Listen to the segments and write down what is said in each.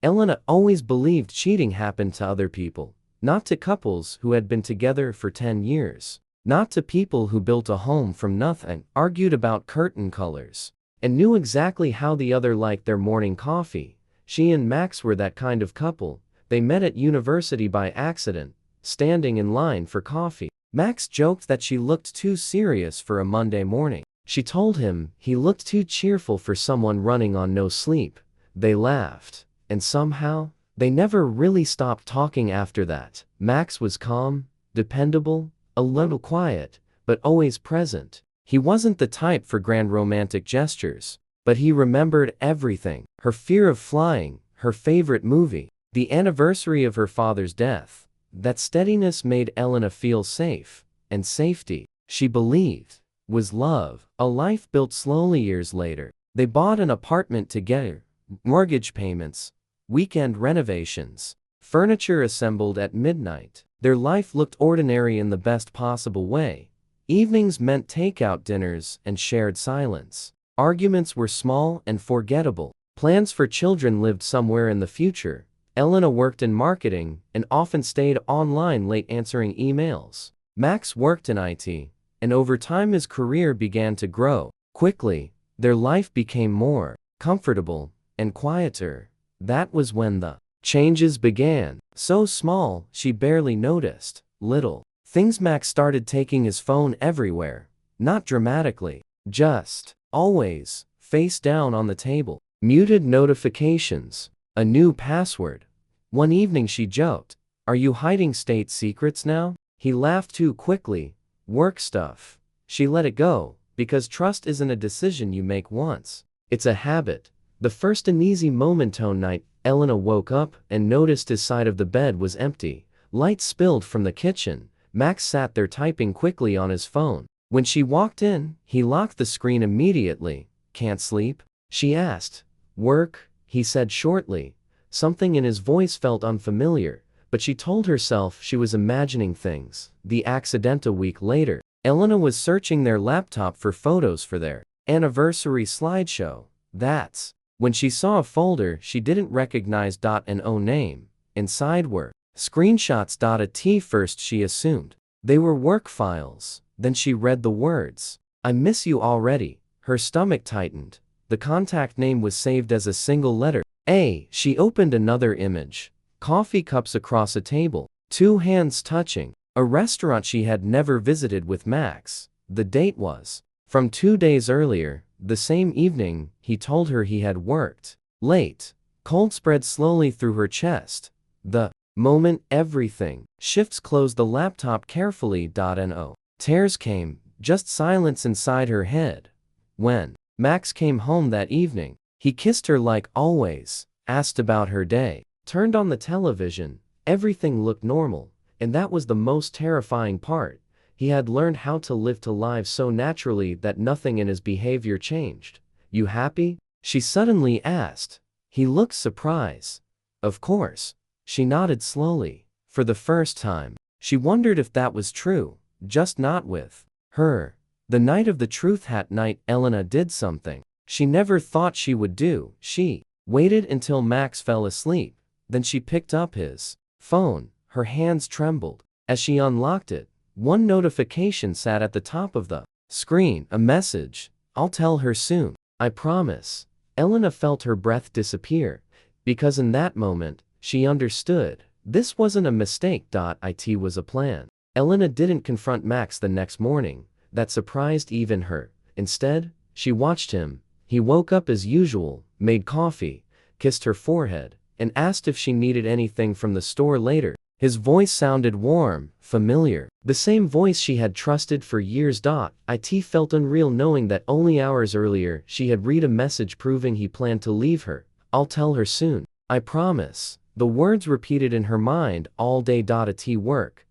Elena always believed cheating happened to other people, not to couples who had been together for 10 years, not to people who built a home from nothing, argued about curtain colors, and knew exactly how the other liked their morning coffee. She and Max were that kind of couple. They met at university by accident, standing in line for coffee. Max joked that she looked too serious for a Monday morning. She told him he looked too cheerful for someone running on no sleep. They laughed, and somehow, they never really stopped talking after that. Max was calm, dependable, a little quiet, but always present. He wasn't the type for grand romantic gestures, but he remembered everything: her fear of flying, her favorite movie, the anniversary of her father's death. That steadiness made Elena feel safe, and safety, she believed, was love. A life built slowly. Years later, they bought an apartment together. Mortgage payments, weekend renovations, furniture assembled at midnight. Their life looked ordinary in the best possible way. Evenings meant takeout dinners and shared silence. Arguments were small and forgettable. Plans for children lived somewhere in the future. Elena worked in marketing and often stayed online late answering emails. Max worked in IT, and over time his career began to grow. Quickly, their life became more comfortable and quieter. That was when the changes began. So small, she barely noticed. Little things. Max started taking his phone everywhere. Not dramatically, just always face down on the table. Muted notifications, a new password. One evening she joked, "Are you hiding state secrets now?" He laughed too quickly. "Work stuff." She let it go, because trust isn't a decision you make once. It's a habit. The first uneasy moment. Night, Elena woke up and noticed his side of the bed was empty. Light spilled from the kitchen. Max sat there typing quickly on his phone. When she walked in, he locked the screen immediately. "Can't sleep?" she asked. "Work," he said shortly. Something in his voice felt unfamiliar, but she told herself she was imagining things. The accident. A week later, Elena was searching their laptop for photos for their anniversary slideshow. That's when she saw a folder she didn't recognize. No name. Inside were screenshots. At first she assumed they were work files. Then she read the words, "I miss you already." Her stomach tightened. The contact name was saved as a single letter, A. She opened another image. Coffee cups across a table, two hands touching. A restaurant she had never visited with Max. The date was from 2 days earlier. The same evening, he told her he had worked late. Cold spread slowly through her chest. The moment everything shifts. Closed the laptop carefully. No tears came, just silence inside her head. When Max came home that evening, he kissed her like always, asked about her day, turned on the television. Everything looked normal, and that was the most terrifying part. He had learned how to live to live so naturally that nothing in his behavior changed. "You happy?" she suddenly asked. He looked surprised. "Of course." She nodded slowly. For the first time, she wondered if that was true, just not with her. The night of the truth. That night, Elena did something she never thought she would do. She waited until Max fell asleep. Then she picked up his phone. Her hands trembled. As she unlocked it, one notification sat at the top of the screen. A message: "I'll tell her soon. I promise." Elena felt her breath disappear, because in that moment, she understood. This wasn't a mistake. It was a plan. Elena didn't confront Max the next morning. That surprised even her. Instead, she watched him. He woke up as usual, made coffee, kissed her forehead, and asked if she needed anything from the store later. His voice sounded warm, familiar. The same voice she had trusted for years. It felt unreal knowing that only hours earlier she had read a message proving he planned to leave her. "I'll tell her soon. I promise." The words repeated in her mind all day. At work,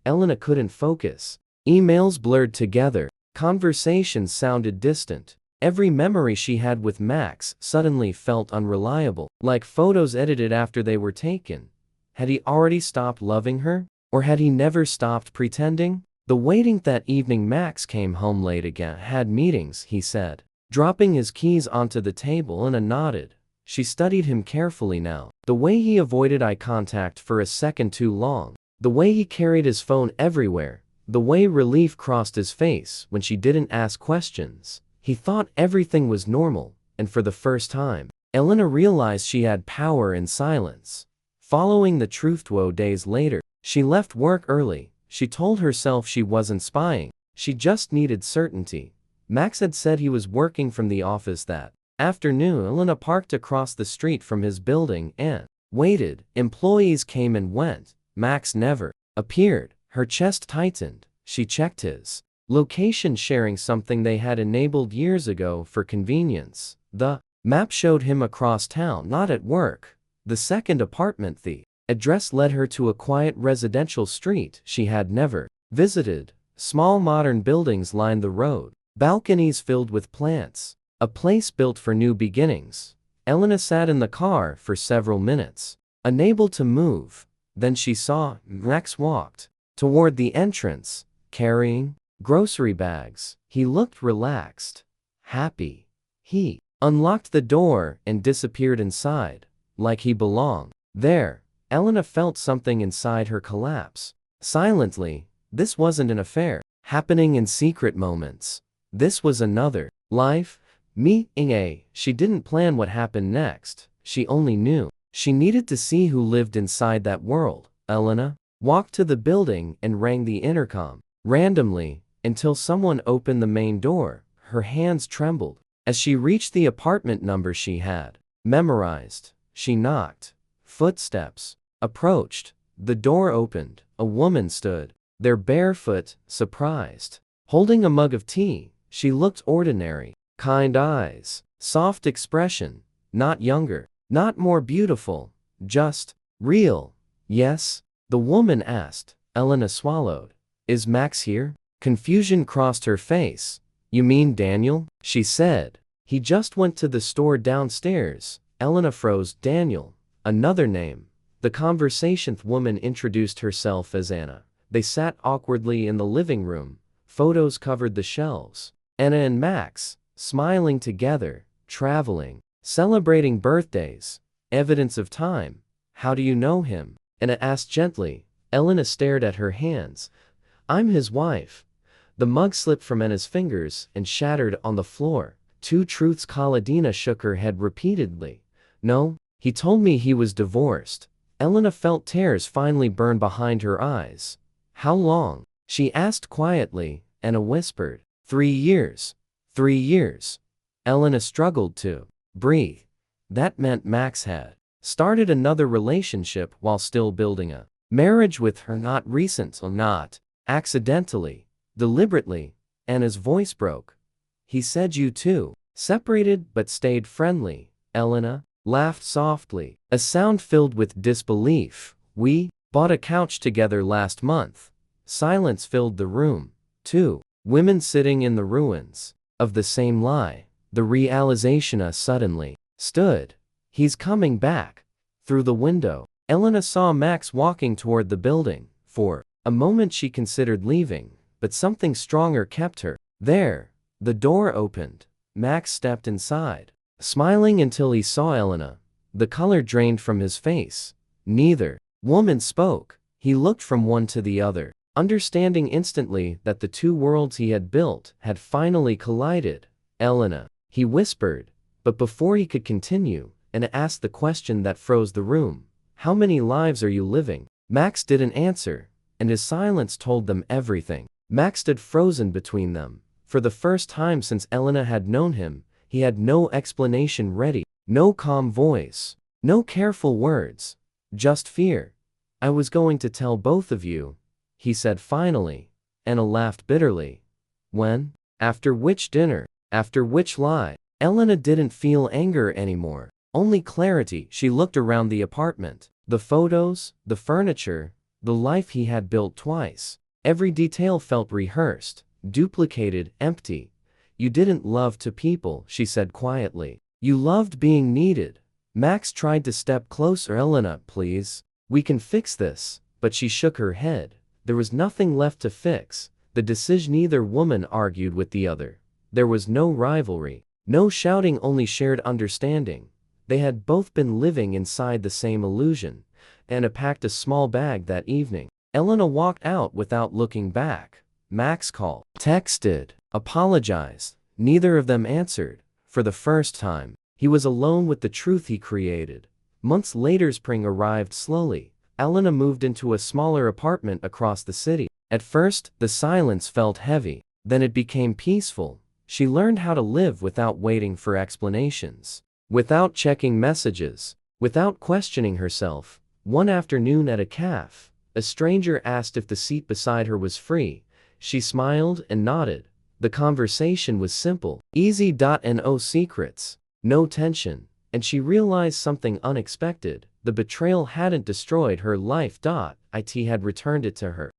Elena couldn't focus. Emails blurred together. Conversations sounded distant. Every memory she had with Max suddenly felt unreliable, like photos edited after they were taken. Had he already stopped loving her? Or had he never stopped pretending? The waiting. That evening Max came home late again. "Had meetings," he said, dropping his keys onto the table. Elena nodded. She studied him carefully now. The way he avoided eye contact for a second too long. The way he carried his phone everywhere. The way relief crossed his face when she didn't ask questions. He thought everything was normal, and for the first time, Elena realized she had power in silence. Following the truth days later, she left work early. She told herself she wasn't spying. She just needed certainty. Max had said he was working from the office that afternoon. Elena parked across the street from his building and waited. Employees came and went. Max never appeared. Her chest tightened. She checked his location, sharing something they had enabled years ago for convenience. The map showed him across town, not at work. The second apartment, the address led her to a quiet residential street she had never visited. Small modern buildings lined the road, balconies filled with plants, a place built for new beginnings. Elena sat in the car for several minutes, unable to move. Then she saw Max walked toward the entrance, carrying grocery bags. He looked relaxed, happy. He unlocked the door and disappeared inside, like he belonged there. Elena felt something inside her collapse. Silently, this wasn't an affair happening in secret moments. This was another life. She didn't plan what happened next. She only knew she needed to see who lived inside that world. Elena walked to the building and rang the intercom randomly until someone opened the main door. Her hands trembled as she reached the apartment number she had memorized. She knocked. Footsteps approached. The door opened. A woman stood there, barefoot, surprised, holding a mug of tea. She looked ordinary. Kind eyes, soft expression, not younger, not more beautiful, just real. Yes? The woman asked. Elena swallowed. Is Max here? Confusion crossed her face. You mean Daniel? She said. He just went to the store downstairs. Elena froze. Daniel, another name. The conversation's woman introduced herself as Anna. They sat awkwardly in the living room. Photos covered the shelves. Anna and Max, smiling together, traveling, celebrating birthdays, evidence of time. How do you know him? Anna asked gently. Elena stared at her hands. I'm his wife. The mug slipped from Anna's fingers and shattered on the floor. Two truths. Elena shook her head repeatedly. No, he told me he was divorced. Elena felt tears finally burn behind her eyes. How long? She asked quietly. Anna whispered. 3 years. 3 years. Elena struggled to breathe. That meant Max had started another relationship while still building a marriage with her. Not recent, not accidentally, deliberately. Anna's voice broke. He said you two separated but stayed friendly. Elena laughed softly, a sound filled with disbelief. We bought a couch together last month. Silence filled the room. Two women sitting in the ruins of the same lie. The realization suddenly stood. He's coming back. Through the window, Elena saw Max walking toward the building. For a moment she considered leaving, but something stronger kept her there. The door opened. Max stepped inside, smiling until he saw Elena. The color drained from his face. Neither woman spoke. He looked from one to the other, understanding instantly that the two worlds he had built had finally collided. Elena, he whispered. But before he could continue, Anna asked the question that froze the room. How many lives are you living? Max didn't answer, and his silence told them everything. Max stood frozen between them. For the first time since Elena had known him, he had no explanation ready, no calm voice, no careful words, just fear. I was going to tell both of you, he said finally. Anna laughed bitterly. When? After which dinner? After which lie? Elena didn't feel anger anymore, only clarity. She looked around the apartment. The photos, the furniture, the life he had built twice. Every detail felt rehearsed, duplicated, empty. You didn't love to people, she said quietly. You loved being needed. Max tried to step closer. Elena, please. We can fix this. But she shook her head. There was nothing left to fix. The decision. Neither woman argued with the other. There was no rivalry, no shouting, only shared understanding. They had both been living inside the same illusion. Anna packed a small bag that evening. Elena walked out without looking back. Max called, texted, apologized. Neither of them answered. For the first time, he was alone with the truth he created. Months later, spring arrived slowly. Elena moved into a smaller apartment across the city. At first, the silence felt heavy. Then it became peaceful. She learned how to live without waiting for explanations, without checking messages, without questioning herself. One afternoon at a cafe, a stranger asked if the seat beside her was free. She smiled and nodded. The conversation was simple, easy. No secrets, no tension, and she realized something unexpected. The betrayal hadn't destroyed her life. It had returned it to her.